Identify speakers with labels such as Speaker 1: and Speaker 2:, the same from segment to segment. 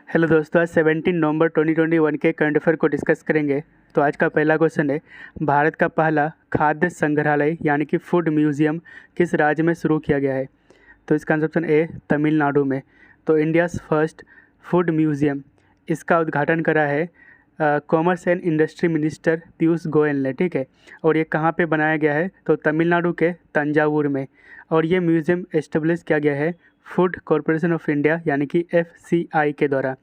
Speaker 1: Hello दोस्तों, आज 17 नवंबर 2021 के करंट अफेयर को डिस्कस करेंगे। तो आज का पहला क्वेश्चन है, भारत का पहला खाद्य संग्रहालय यानी कि फूड म्यूजियम किस राज्य में शुरू किया गया है? तो इसका आंसर ऑप्शन ए तमिलनाडु में। तो इंडियाज़ फर्स्ट फूड म्यूजियम, इसका उद्घाटन करा है commerce and industry minister Piyush Goyal ने, ठीक है। और ये कहाँ पे बनाया गया है? तो तमिलनाडु के तंजावुर में। और ये म्यूज़ियम एस्टेब्लिश किया गया है फूड कॉरपोरेशन ऑफ इंडिया यानी कि FCI के द्वारा।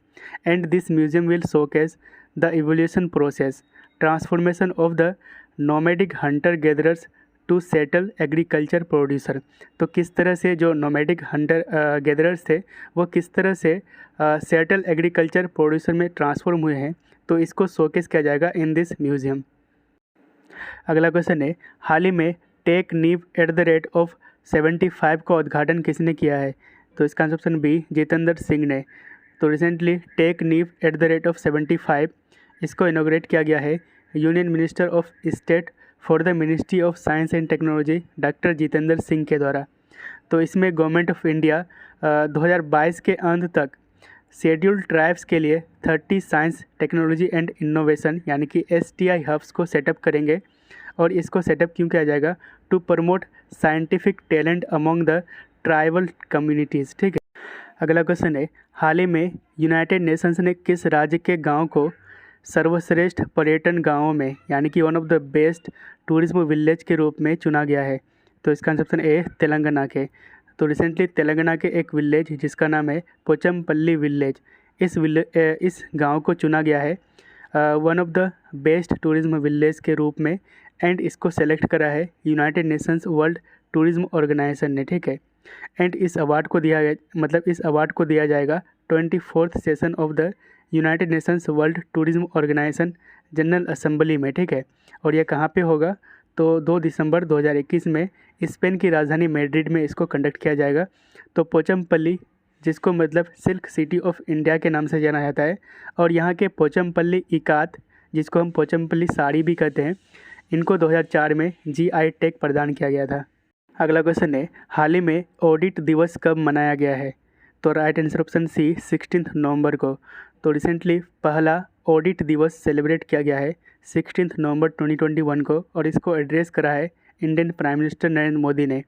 Speaker 1: And this museum will showcase the evolution process transformation of the nomadic hunter gatherers to settle agriculture producer. तो किस तरह से जो नोमैडिक हंटर गैदरर्स थे वो किस तरह से सेटल एग्रीकल्चर प्रोड्यूसर में ट्रांसफॉर्म हुए हैं, तो इसको शोकेस किया जाएगा इन दिस म्यूजियम। अगला क्वेश्चन है, हाल ही में take Neev at the rate of 75 का उद्घाटन किसने किया है? तो इसका answer option b Jitendra Singh ने। तो recently tech Neev at the rate of 75 इसको इनॉग्रेट किया गया है union minister of state for the ministry of science and technology doctor Jitendra Singh के द्वारा। तो इसमें गवर्नमेंट ऑफ इंडिया 2022 के अंत तक शेड्यूल्ड ट्राइब्स के लिए 30 साइंस टेक्नोलॉजी एंड इनोवेशन यानी कि STI हब्स को सेटअप करेंगे। और इसको सेटअप क्यों किया जाएगा? To promote scientific talent among the tribal communities, ठीक है। अगला क्वेश्चन है, हाल ही में यूनाइटेड नेशंस ने किस राज्य के गांव को सर्वश्रेष्ठ पर्यटन गांवों में यानी कि one of the best tourism village के रूप में चुना गया है? तो इसका आंसर ऑप्शन ए तेलंगाना के। तो रिसेंटली तेलंगाना के एक विलेज जिसका नाम है पोचमपल्ली विलेज, इस गांव को चुना गया है one of the best tourism village के रूप में। एंड इसको सेलेक्ट करा है United Nations World Tourism Organization ने, ठीक है। एंड इस अवार्ड को दिया जाएगा 24th session of the United Nations World Tourism Organization General Assembly में, ठीक है। और ये कहाँ पे होगा? तो 2 दिसंबर 2021 में स्पेन की राजधानी मैड्रिड में इसको कंडक्ट किया जाएगा। तो पोचमपल्ली, जिसको मतलब सिल्क सिटी ऑफ इंडिया के नाम से जाना जाता है, और यहाँ के पोचमपल्ली इकात, जिसको हम पोचमपल्ली साड़ी भी कहते हैं, इनको 2004 में GI टैग प्रदान किया गया था। अगला क्वेश्चन है, हाल ही में ऑडिट दिवस कब मनाया गया है? तो राइट आंसर ऑप्शन सी 16 नवंबर को। तो रिसेंटली पहला ऑडिट दिवस सेलिब्रेट किया गया है 16 नवंबर 2021 को, और इसको एड्रेस करा है Indian prime minister Narendra Modi ने।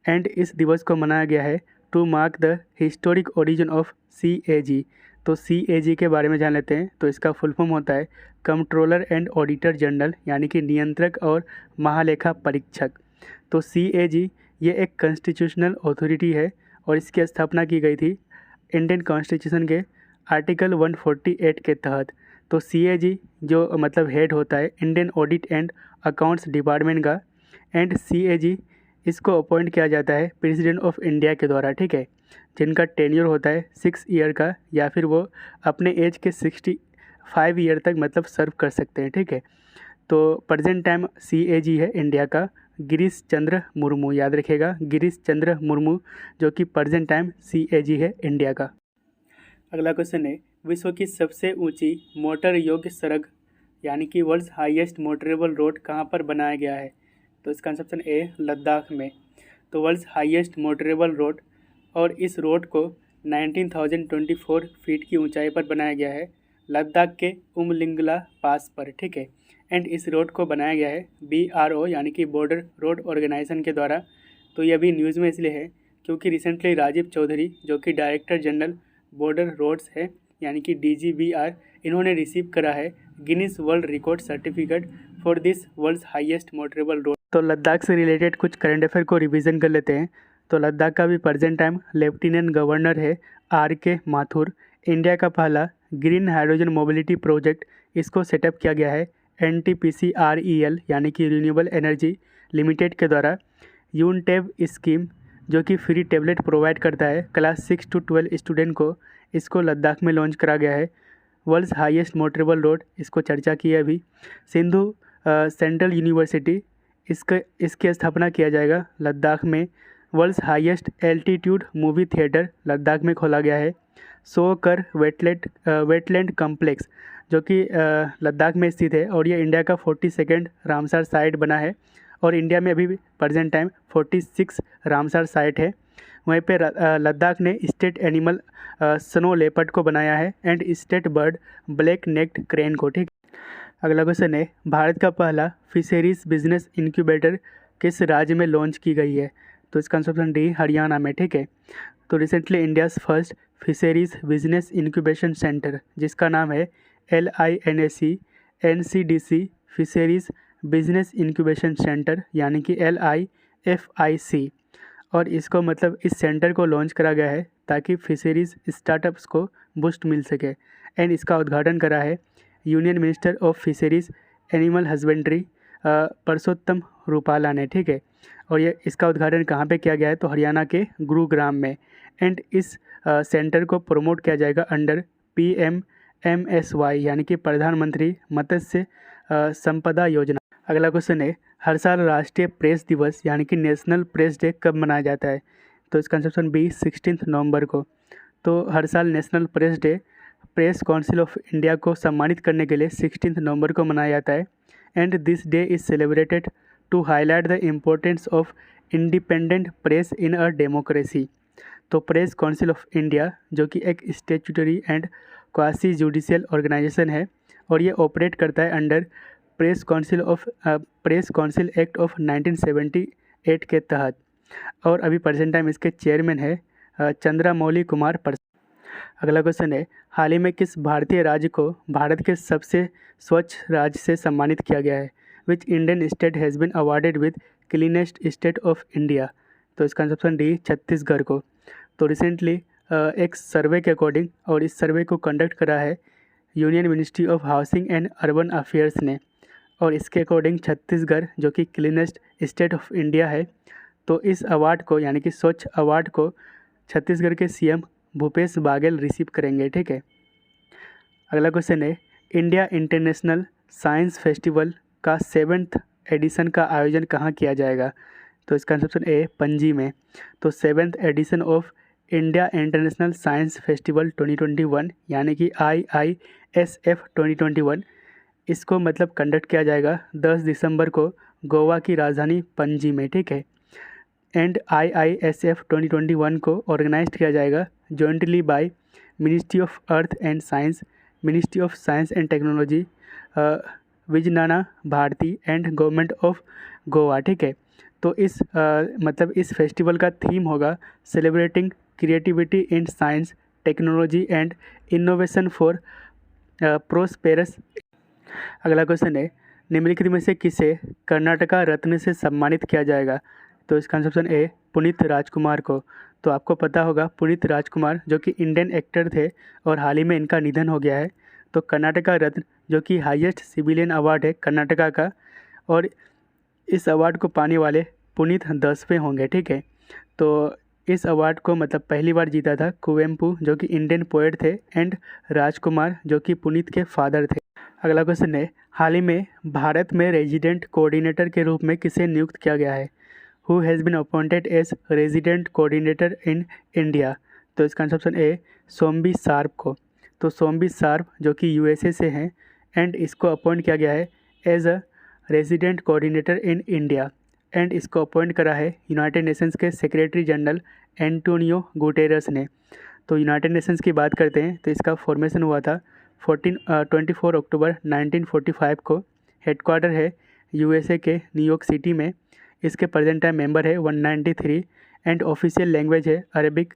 Speaker 1: एंड इस दिवस को मनाया गया है to mark the historic origin of CAG। तो CAG के बारे में जान लेते हैं। तो इसका फुल फॉर्म होता है कंट्रोलर एंड ऑडिटर जनरल यानी कि नियंत्रक और महालेखा परीक्षक। तो CAG ये एक कॉन्स्टिट्यूशनल अथॉरिटी है और इसकी स्थापना की गई थी इंडियन कॉन्स्टिट्यूशन के आर्टिकल 148 के तहत। तो CAG जो मतलब हेड होता है Indian audit and accounts department का। एंड CAG इसको अपॉइंट किया जाता है प्रेसिडेंट ऑफ इंडिया के द्वारा, ठीक है, जिनका टेन्योर होता है 6 ईयर का, या फिर वो अपने एज के 65 ईयर तक मतलब सर्व कर सकते हैं, ठीक है। तो प्रेजेंट टाइम CAG है इंडिया का गिरीश चंद्र मुर्मू, याद रखिएगा गिरीश चंद्र मुर्मू, जो कि प्रेजेंट टाइम CAG है इंडिया का। अगला क्वेश्चन है, विश्व की सबसे ऊंची मोटर योग्य सड़क यानी कि वर्ल्ड्स हाईएस्ट मोटरेबल रोड कहाँ पर बनाया गया है? तो इसका आंसर ऑप्शन ए लद्दाख में। तो वर्ल्ड्स हाईएस्ट मोटरेबल रोड, और इस रोड को 19,024 फीट की ऊंचाई पर बनाया गया है लद्दाख के उमलिंगला पास पर, ठीक है। एंड इस रोड को बनाया गया है BRO यानी कि बॉर्डर रोड ऑर्गेनाइजेशन के द्वारा। तो ये अभी न्यूज़ में इसलिए है क्योंकि रिसेंटली राजीव चौधरी, जो कि डायरेक्टर जनरल बॉर्डर रोड्स है यानी कि DGBR, इन्होंने रिसीव करा है Guinness World Record certificate for this world's highest motorable road. तो लद्दाख से रिलेटेड कुछ करंट अफेयर को रिवीजन कर लेते हैं। तो लद्दाख का भी प्रेजेंट टाइम लेफ्टिनेंट गवर्नर है RK माथुर। इंडिया का पहला ग्रीन हाइड्रोजन मोबिलिटी प्रोजेक्ट इसको सेटअप किया गया है NTPC यानी कि रिन्यूएबल एनर्जी लिमिटेड के द्वारा। यूनटेब स्कीम, जो कि फ्री टेबलेट प्रोवाइड करता है क्लास 6 to 12 स्टूडेंट को, इसको लद्दाख में लॉन्च करा गया है। वर्ल्ड्स हाईएस्ट मोटरेबल रोड, इसको चर्चा की है अभी। सिंधु सेंट्रल यूनिवर्सिटी, इसकी स्थापना किया जाएगा लद्दाख में। World's highest altitude movie theatre Ladakh में खोला गया है। सोकर वेटलैंड कम्प्लेक्स, जो कि लद्दाख में स्थित है, और ये इंडिया का 42nd रामसर साइट बना है। और इंडिया में अभी प्रेजेंट टाइम 46 रामसर साइट है। वहीं पे लद्दाख ने स्टेट एनिमल स्नो लेपर्ड को बनाया है and state bird black necked crane को। ठीक, अगला क्वेश्चन है, भारत का पहला फिशरीज बिजनेस इंक्यूबेटर किस राज्य में लॉन्च की गई है? तो इसका आंसर ऑप्शन डी हरियाणा में। ठीक है, तो recently India's first fisheries business incubation centre जिसका नाम है LINAC NCDC fisheries business incubation centre यानी कि LIFIC, और इसको मतलब इस सेंटर को लॉन्च करा गया है ताकि फिशरीज स्टार्टअप्स को बूस्ट मिल सके। एंड इसका उद्घाटन करा है union minister of fisheries animal husbandry Parshottam Rupala ने। ठीक है, और ये इसका उद्घाटन कहाँ पे किया गया है? तो हरियाणा के गुरुग्राम में। एंड इस सेंटर को प्रमोट किया जाएगा अंडर PMMSY यानी कि प्रधानमंत्री मत्स्य संपदा योजना। अगला क्वेश्चन है, हर साल राष्ट्रीय प्रेस दिवस यानी कि नेशनल प्रेस डे कब मनाया जाता है? तो इसका आंसर ऑप्शन बी 16 नवंबर को। तो हर साल national press day press council of India को सम्मानित करने के लिए 16 नवंबर को मनाया जाता है। And this day is celebrated to highlight the importance of independent press in a democracy. तो प्रेस काउंसिल ऑफ इंडिया जो कि एक statutory and quasi judicial organisation है और ये ऑपरेट करता है under press council act of 1978 के तहत। और अभी प्रेजेंट टाइम इसके चेयरमैन है चंद्रमौली कुमार प्रसाद। अगला क्वेश्चन है, हाल ही में किस भारतीय राज्य को भारत के सबसे स्वच्छ राज्य से सम्मानित किया गया है? Which Indian state has been awarded with cleanest state of India? तो इसका आंसर ऑप्शन डी छत्तीसगढ़ को। तो रिसेंटली एक सर्वे के अकॉर्डिंग, और इस सर्वे को कंडक्ट करा है union ministry of housing and urban affairs ने, और इसके अकॉर्डिंग छत्तीसगढ़ जो कि क्लीनेस्ट स्टेट ऑफ इंडिया है, तो इस अवार्ड को यानी कि स्वच्छ अवार्ड को छत्तीसगढ़ के CM भूपेश बागेल रिसीव करेंगे। ठीक है, अगला क्वेश्चन है, इंडिया इंटरनेशनल साइंस फेस्टिवल का 7th एडिशन का आयोजन कहाँ किया जाएगा? तो इसका आंसर ऑप्शन ए पणजी में। तो 7th edition of India international science festival 2021 यानी कि IISF 2021, इसको मतलब कंडक्ट किया जाएगा 10 दिसंबर को गोवा की राजधानी पणजी में। ठीक है, एंड IISF 2021 को ऑर्गेनाइज किया जाएगा jointly by ministry of earth and science, ministry of science and technology, Vijnana Bharati and government of Goa. ठीक है, तो इस मतलब इस फेस्टिवल का थीम होगा celebrating creativity in science technology and innovation for prosperous. अगला क्वेश्चन है, निम्नलिखित में से किसे कर्नाटका रत्न से सम्मानित किया जाएगा? तो इसका आंसर ऑप्शन ए पुनीत राजकुमार को। तो आपको पता होगा पुनीत राजकुमार जो कि इंडियन एक्टर थे और हाल ही में इनका निधन हो गया है। तो कर्नाटका रत्न जो कि हाईएस्ट सिविलियन अवार्ड है कर्नाटका का, और इस अवार्ड को पाने वाले पुनीत 10वें होंगे। ठीक है, तो इस अवार्ड को मतलब पहली बार जीता था कुवेम्पू जो कि इंडियन पोएट थे, एंड राजकुमार जो कि पुनीत के फादर थे। अगला क्वेश्चन है, हाल ही में भारत में रेजिडेंट कोऑर्डिनेटर के रूप में किसे नियुक्त किया गया है? Who has been appointed as resident coordinator in India? तो इसका answer option A Shombi Sharp को। तो सोम्बी शार्प जो कि USA से हैं, एंड इसको अपॉइंट किया गया है as a resident coordinator in India, and इसको अपॉइंट करा है यूनाइटेड नेशंस के सेक्रेटरी जनरल एंटोनियो गुटेरस ने। तो यूनाइटेड नेशंस की बात करते हैं तो इसका फॉर्मेशन हुआ था 24 अक्टूबर 1945 को। हेडक्वार्टर है USA के न्यूयॉर्क सिटी में। इसके प्रेजेंट टाइम मेंबर है 193, एंड ऑफिशियल लैंग्वेज है Arabic,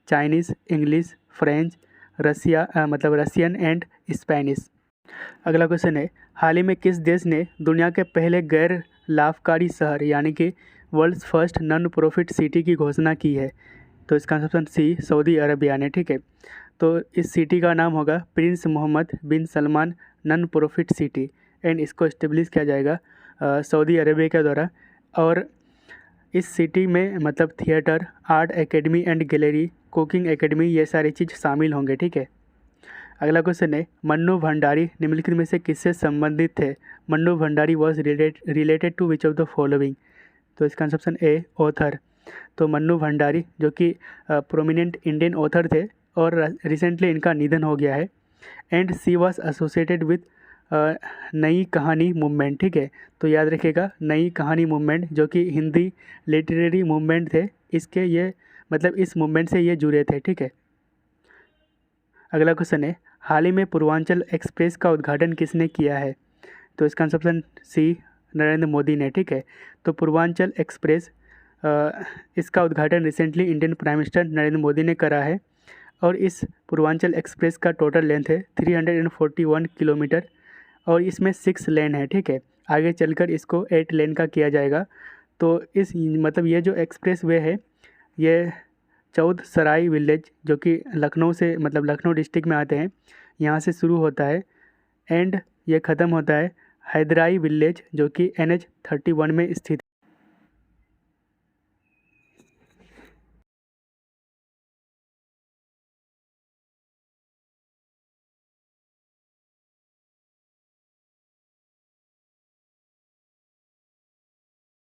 Speaker 1: Chinese, English, French, Russian and Spanish. अगला क्वेश्चन है, हाल ही में किस देश ने दुनिया के पहले गैर लाभकारी शहर यानी कि world's first non profit city की घोषणा की है? तो इसका आंसर सी सऊदी अरबिया ने। ठीक है, तो इस सिटी का नाम होगा prince Mohammed bin Salman non profit city, and इसको इस्टेब्लिश किया जाएगा सऊदी अरबिया के द्वारा। और इस सिटी में मतलब theatre, art academy and gallery, cooking academy, ये सारी चीज़ शामिल होंगे। ठीक है, अगला क्वेश्चन है, मन्नू भंडारी निम्नलिखित में से किससे संबंधित थे? Mannu Bhandari was related to which of the following? तो इसका आंसर ऑप्शन ए ऑथर। तो मन्नू भंडारी जो कि प्रोमिनेंट इंडियन ऑथर थे और रिसेंटली इनका निधन हो गया है, and she was associated with Nai Kahani movement. ठीक है, तो याद रखिएगा नई कहानी मूवमेंट जो कि हिंदी लिटरेरी मूवमेंट थे, इसके ये मतलब इस मूवमेंट से ये जुड़े थे, ठीक है। अगला क्वेश्चन है, हाल ही में पूर्वांचल एक्सप्रेस का उद्घाटन किसने किया है? तो इसका answer option C, Narendra Modi ने, ठीक है। तो पूर्वांचल एक्सप्रेस इसका उद्घाटन recently Indian prime minister Narendra Modi ने करा है और इस पूर्वांचल एक्सप्रेस का टोटल लेंथ है 341 किलोमीटर और इसमें 6 लेन है, ठीक है। आगे चलकर इसको 8 लेन का किया जाएगा। तो इस मतलब ये जो एक्सप्रेस वे है ये चौधसराई विलेज जो कि लखनऊ से मतलब लखनऊ डिस्ट्रिक्ट में आते हैं, यहाँ से शुरू होता है एंड ये ख़त्म होता है हैदराई विलेज जो कि NH 31 में स्थित